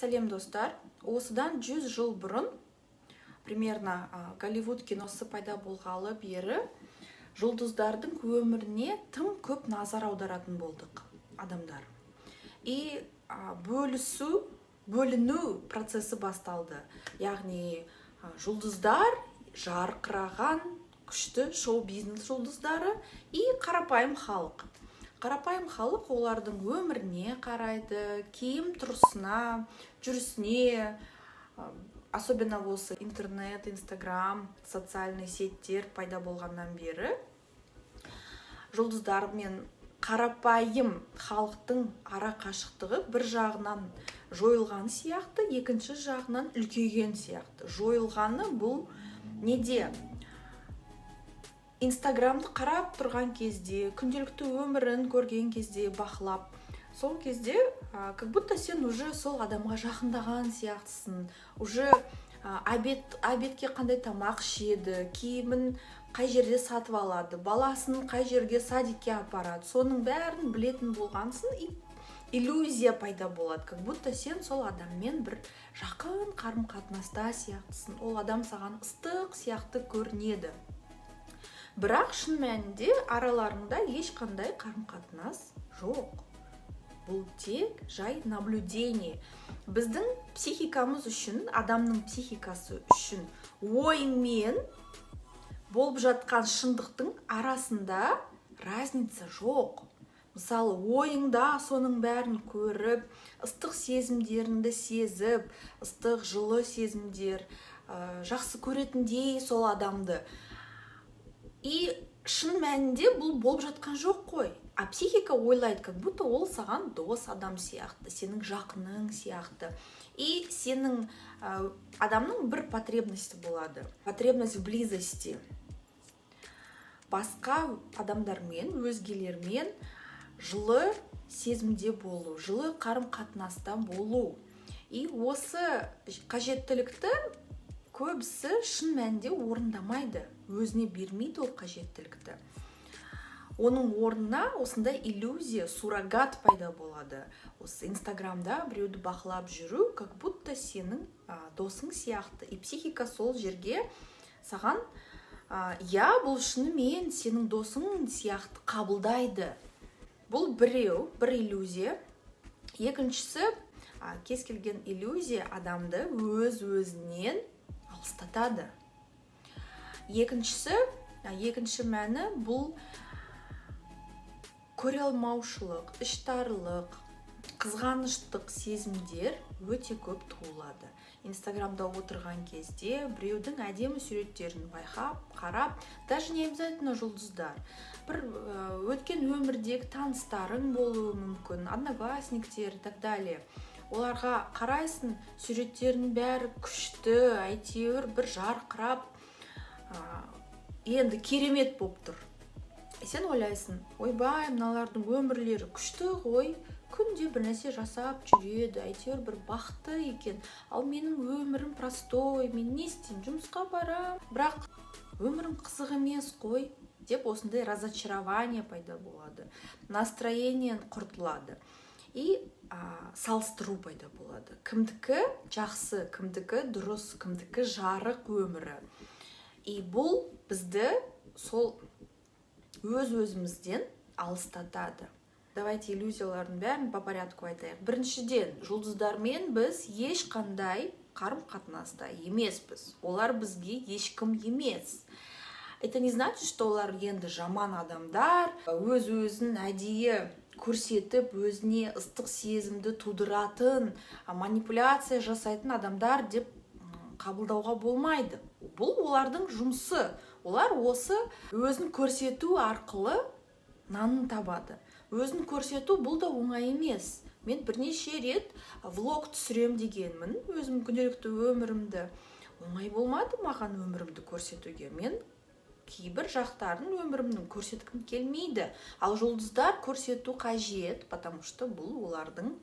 Сәлем достар. Осыдан 100 жыл бұрын, примерно Голливуд киносы пайда болғалы бері, жұлдыздардың өміріне тым көп назар аударатын болдық адамдар. И бөліну процесі басталды. Яғни жұлдыздар жарқыраған күшті шоу-бизнес жұлдыздары и қарапайым халық. Қарапайым халық олардың өміріне қарайды, киім тұрысына, жүрісіне, особенно осы интернет, инстаграм, социальный сеттер пайда болғаннан бері жұлдыздар мен қарапайым халықтың ара қашықтығы бір жағынан жойылған сияқты, екінші жағынан үлкейген сияқты. Жойылғаны бұл неде? Инстаграмды қарап тұрған кезде, күнделікті өмірін көрген кезде, бақылап, сол кезде как будто сен уже сол адамға жақындаған сияқтысың. Уже обедке қандай тамақ ішеді, киімін қай жерде сатып алады, баласын қай жерге садикке апарады, соның бәрін білетін болғансың, и иллюзия пайда болады. Как будто сен сол адаммен бір жақын қарым-қатынаста сияқтысың. Ол адам саған ыстық сияқты көрінеді. Бірақ шын мәнінде араларында ешқандай қарым-қатынас жоқ. Бұл тек жай наблюдение. Біздің психикамыз үшін, адамның психикасы үшін оймен болып жатқан шындықтың арасында разница жоқ. Мысалы, ойыңда соның бәрін көріп, ыстық сезімдеріңді сезіп, ыстық жылы сезімдер, жақсы көретіндей сол адамды. И шын мәнінде бұл болып жатқан жоқ қой. А психика ойлайды, как будто ол саған дос адам сияқты, сенің жақының сияқты. И сенің адамның бір потребности болады. Потребность в близости. Басқа адамдармен, өзгелермен жылы сезімде болу, жылы қарым-қатынаста болу. И осы қажеттілікті көбісі шын мәнінде орындамайды, өзіне бермейді ол қажеттілікті. Оның орнына осындай иллюзия, суррогат пайда болады. Осы инстаграмда біреуді бақылап жүру, как будто сенің досың сияқты. И психика сол жерге саған, бұл шынымен сенің досың сияқты қабылдайды. Бұл бір иллюзия. Екіншісі, кез келген иллюзия адамды өз-өзінен алыстатады. Екінші мәні бұл көре алмаушылық, іштарлық, қызғаныштық сезімдер өте көп туылады. Инстаграмда отырған кезде біреудің әдемі суреттерін байқап, қарап, даже не обязательно жұлдыздар. Бір өткен өмірдегі таныстарың болуы мүмкін, одноклассниктер и так далее. Оларға қарайсың, суреттерінің бәрі күшті, әйтеуір бір жарқырап, енді керемет болып тұр. Сен ойлайсың, ойбай, мыналардың өмірлері күшті ғой, күнде бір нәрсе жасап жүреді, әйтеуір бір бақытты екен. Ал менің өмірім простой, мен не істеймін, жұмысқа барам, бірақ өмірім қызық емес қой, деп осындай разочарование пайда болады. Настроениен құртылады. И салыстыру пайда болады. Кімдікі жақсы, кімдікі дұрыс, кімдікі жарық өмірі. И бұл бізді сол өз-өзімізден алыстатады. Давайте иллюзиялардың бәрін по порядку айтайық. Біріншіден, жұлдыздармен біз ешқандай қарым-қатынаста емеспіз. Олар бізге ешкім емес. Это не значит, что олар енді жаман адамдар, өз-өзін әдейі көрсетіп, өзіне ыстық сезімді тудыратын, манипуляция жасайтын адамдар деп қабылдауға болмайды. Бұл олардың жұмысы. Олар осы өзін көрсету арқылы нанын табады. Өзін көрсету бұл да оңай емес. Мен бірнеше рет влог түсірем дегенмін, өзім күнделікті өмірімді. Оңай болмады маған өмірімді көрсетуге. Мен кейбір жақтарын өмірімнің көрсеткім келмейді. Ал жұлдыздар көрсету қажет, потому что бұл олардың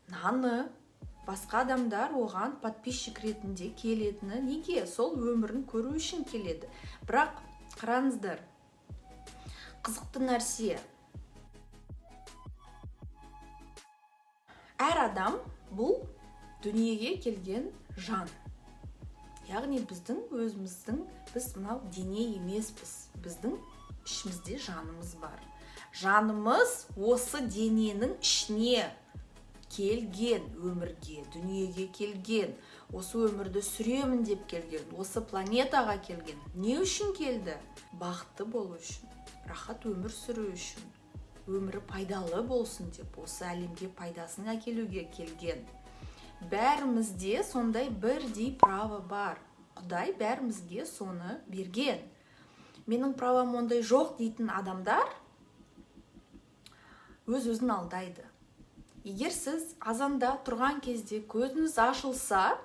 наны. Басқа адамдар оған подписчик ретінде келетіні неге? Сол өмірін көру үшін келеді. Бірақ қараңыздар, қызықты нәрсе. Әр адам бұл дүниеге келген жан. Яғни біздің өзіміздің, біз мынау дене емеспіз. Біздің ішімізде жанымыз бар. Жанымыз осы дененің ішіне келген, өмірге, дүниеге келген, осы өмірді сүремін деп келген, осы планетаға келген. Не үшін келді? Бақытты болу үшін, рахат өмір сүру үшін, өмірі пайдалы болсын деп, осы әлемге пайдасын әкелуге келген. Бәрімізде сондай бірдей право бар. Құдай бәрімізге соны берген. Менің правам ондай жоқ дейтін адамдар өз-өзін алдайды. Егер сіз азанда тұрған кезде көзіңіз ашылса,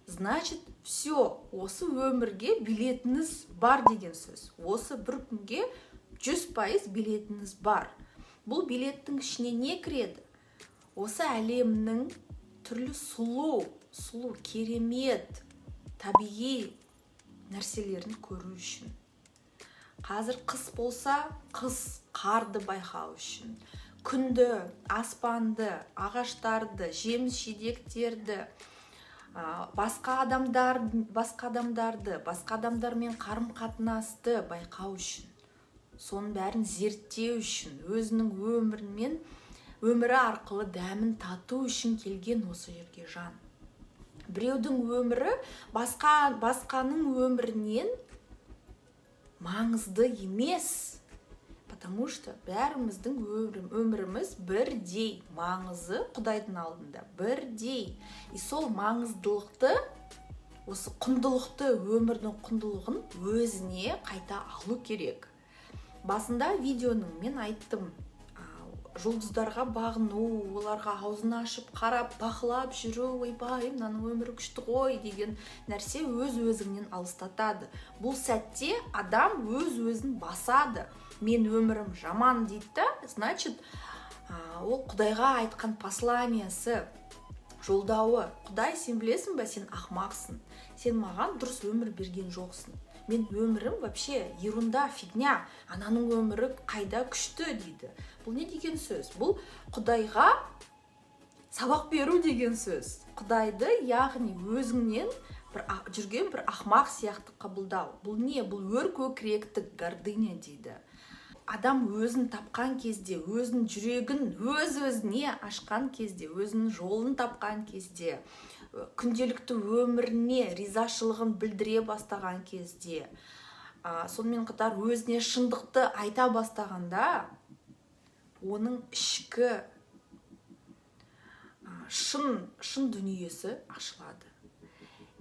значит, все, осы өмірге билетіңіз бар деген сөз. Осы бір күнге 100% билетіңіз бар. Бұл билеттің ішіне не кіреді? Осы әлемнің түрлі сұлу, керемет, табиғи нәрселерін көру үшін. Қазір қыс болса, қарды байқау үшін. Күнді, аспанды, ағаштарды, жеміс-жидектерді, басқа адамдармен қарым-қатынасты байқау үшін. Соның бәрін зерттеу үшін, өзінің өмірі арқылы дәмін тату үшін келген осы жерге жан. Біреудің өмірі басқаның өмірінен маңызды емес. Потому что бәріміздің өміріміз бірдей, маңызы Құдайдың алдында бірдей. И сол маңыздылықты, осы құндылықты, өмірдің құндылығын өзіне қайта алу керек. Басында видеоның мен айттым, жұлдыздарға бағыну, оларға аузын ашып қарап, бақылап жүру, ойбай, мынаның өмірі күшті ғой деген нәрсе өз-өзіңнен алыстатады. Бұл сәтте адам өз-өзін басады. Мен өмірім жаман дейді, значит, ол Құдайға айтқан посланиясы, жолдауы. Құдай, сен білесің бе, сен ақмақсың. Сен маған дұрыс өмір берген жоқсың. Мен өмірім вообще ерунда, фигня. Ананың өмірі қайда күшті дейді. Бұл не деген сөз? Бұл Құдайға сабақ беру деген сөз. Құдайды, яғни өзіңнен жүрген бір ақмақ сияқты қабылдау. Бұл не? Бұл өркөкіректік, гордыня дейді. Адам өзін тапқан кезде, өзінің жүрегін өз-өзіне ашқан кезде, өзінің жолын тапқан кезде, күнделікті өміріне ризашылығын білдіре бастаған кезде, сонымен қатар өзіне шындықты айта бастағанда, оның ішкі шын дүниесі ашылады.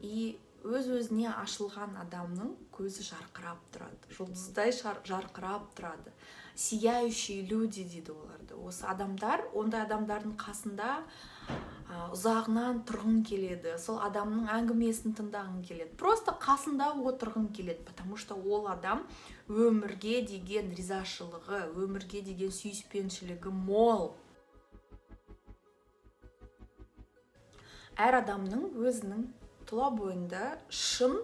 И өз-өзіне ашылған адамның көзі жарқырап тұрады, жұлдыздай жарқырап тұрады. Сияющие люди дейді оларды. Осы адамдар, ондай адамдардың қасында ұзағынан тұрғың келеді. Сол адамның әңгімесін тыңдағың келеді. Просто қасында отырғың келеді, потому что ол адам өмірге деген ризашылығы, өмірге деген сүйіспеншілігі мол. Әр адамның өзінің тұла бойында шын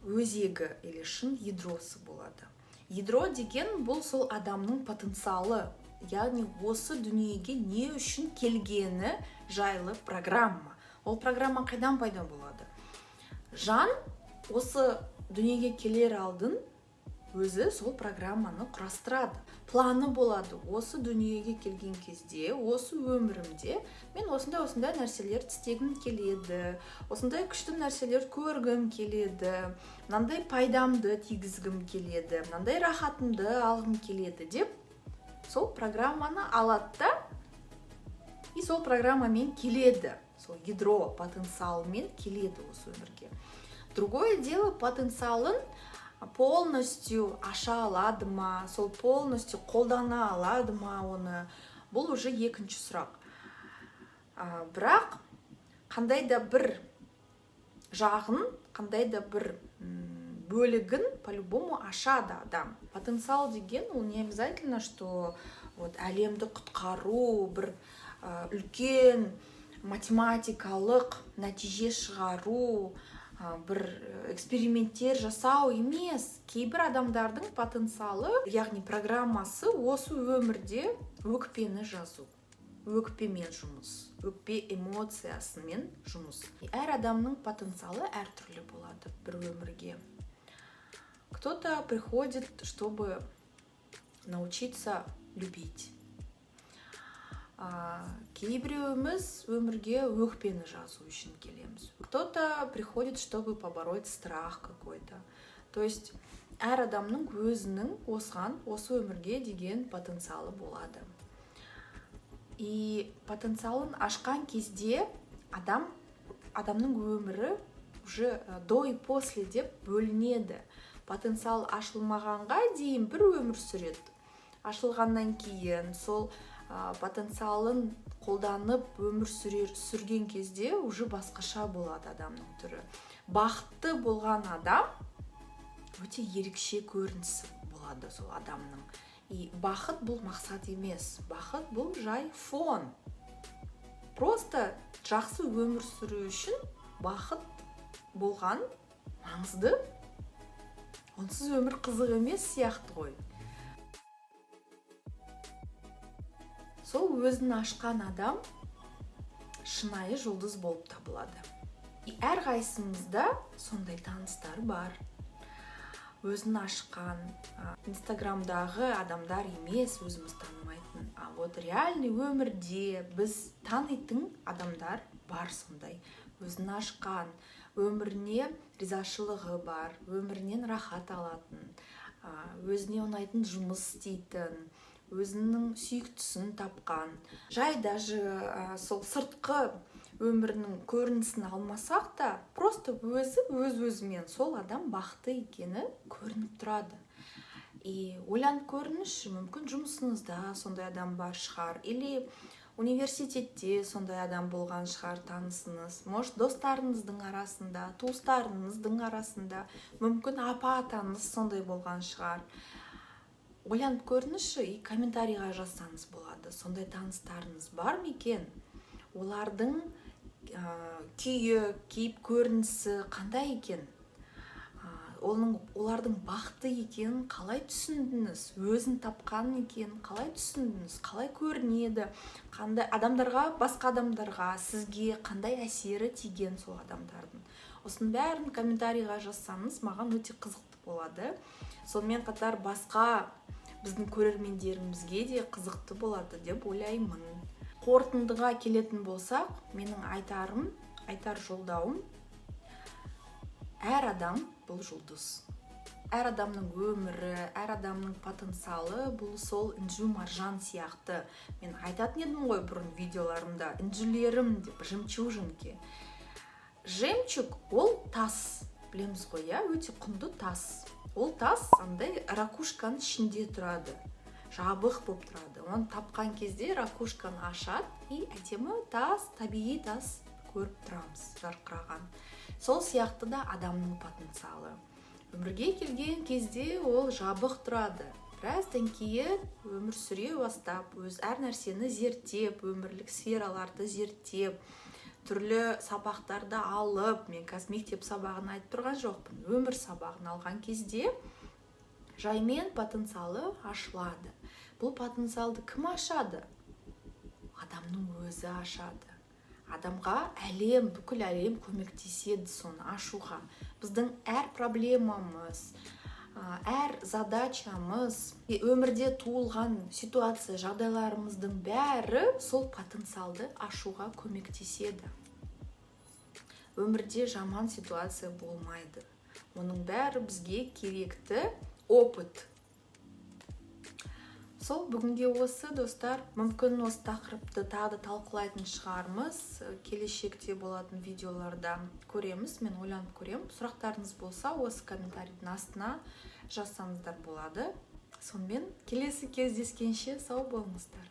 өзегі или шын ядросы болады. Ядро деген бұл сол адамның потенциалы, яғни осы дүниеге не үшін келгені жайлы программа. Ол программа қайдан пайда болады? Жан осы дүниеге келер алдын өзі сол программаны құрастырады. Планы болады. Осы дүниеге келген кезде, осы өмірімде мен осындай нәрселер істегім келеді, осындай күшті нәрселер көргім келеді, мынандай пайдамды тигізгім келеді, мынандай рахатымды алғым келеді деп сол программаны алады да, и сол программамен келеді. Сол ядро потенциалымен келеді осы өмірге. Другое дело, потенциалын полностью аша алады ма, сол полностью қолдана алады ма оны, бұл уже екінші сұрақ. Бірақ қандай да бір жағын, қандай да бір бөлігін по-любому ашады адам. Потенциал деген ол не обязательно, что әлемді құтқару, бір үлкен математикалық нәтиже шығару, бір эксперименттер жасау емес. Кейбір адамдардың потенциалы, яғни программасы осы өмірде өкпені жазу, өкпемен жұмыс. өкпе эмоциясымен жұмыс. Әр адамның потенциалы әртүрлі болады бір өмірге. Кто-то приходит, чтобы научиться любить. Кейбіреуіміз өмірге өкпені жазу үшін келеміз. Кто-то приходит, чтобы побороть страх какой-то. То есть әр адамның өзінің осы өмірге деген потенциалы болады. И потенциалын ашқан кезде адамның өмірі уже до и после деп бөлінеді. Потенциал ашылмағанға дейін бір өмір сүреді. Ашылғаннан кейін сол потенциалын қолданып өмір сүрген кезде уже басқаша болады адамның түрі. Бақытты болған адам өте ерекше көрінісі болады сол адамның. И бақыт бұл мақсат емес. Бақыт бұл жай фон. Просто жақсы өмір сүру үшін бақыт болған маңызды. Онсыз өмір қызық емес сияқты ғой. Сол өзін ашқан адам шынайы жұлдыз болып табылады. Әр қайсымызда сондай таныстар бар. Өзін ашқан инстаграмдағы адамдар емес, өзіміз танымайтын. А вот реальный өмірде біз танитын адамдар бар сондай. Өзін ашқан, өміріне ризашылығы бар, өмірінен рахат алатын, өзіне ұнайтын жұмыс істейтін, өзінің сүйіктісін тапқан. Жай даже сол сыртқы өмірінің көрінісін алмасақ та, просто өз-өзімен сол адам бақытты екені көрініп тұрады. И ойланып көріңізші, мүмкін жұмысыңызда сондай адам бар шығар, или университетте сондай адам болған шығар, танысыңыз. Может, достарыңыздың арасында, туыстарыңыздың арасында, мүмкін апа-атаңыз сондай болған шығар. Ойланып көріңізші, и комментарийға жазсаңыз болады. Сондай таныстарыңыз бар ма екен? Олардың күйі, кейіп көрінісі қандай екен? Олардың бақытты екенін қалай түсіндіңіз? Өзін тапқан екенін қалай түсіндіңіз? Қалай көрінеді? Қандай басқа адамдарға, сізге қандай әсері тиген сол адамдардың? Осының бәрін комментарийға жазсаңыз, маған өте қызықты болады. Сонымен қатар басқа біздің көрермендерімізге де қызықты болады деп ойлаймын. Қорытындыға келетін болсақ, менің айтар жолдауым, әр адам бұл жұлдыз. Әр адамның өмірі, әр адамның потенциалы бұл сол інжу маржан сияқты. Мен айтатын едім ғой бұрын видеоларымда, інжулерім деп, жемчужинки. Жемчуг ол тас, білеміз ғой, өте құнды тас. Ол тас андай ракушканың ішінде тұрады. Жабық болып тұрады. Оны тапқан кезде ракушканы ашады и әдемі тас, табиғи тас көріп тұрамыз, жарқыраған. Сол сияқты да адамның потенциалы. Өмірге келген кезде ол жабық тұрады. Біраздан кейін өмір сүре бастап, әр нәрсені зерттеп, өмірлік сфераларды зерттеп, түрлі сабақтарды алып, мен қазір мектеп сабағын айтып тұрған жоқпын, өмір сабағын алған кезде жаймен потенциалы ашылады. Бұл потенциалды кім ашады? Адамның өзі ашады. Адамға бүкіл әлем көмектеседі соны ашуға. Біздің әр проблемамыз, әр задачамыз, өмірде туылған ситуация, жағдайларымыздың бәрі сол потенциалды ашуға көмектеседі. Өмірде жаман ситуация болмайды. Оның бәрі бізге керекті опыт. Сол бүгінге осы, достар, мүмкін осы тақырыпты тағы да талқылайтын шығармыз. Келешекте болатын видеоларда көреміз, мен ойланып көрем. Сұрақтарыңыз болса, осы комментарийдің астына жазсаңыздар болады. Сонымен келесі кездескенше сау болыңыздар.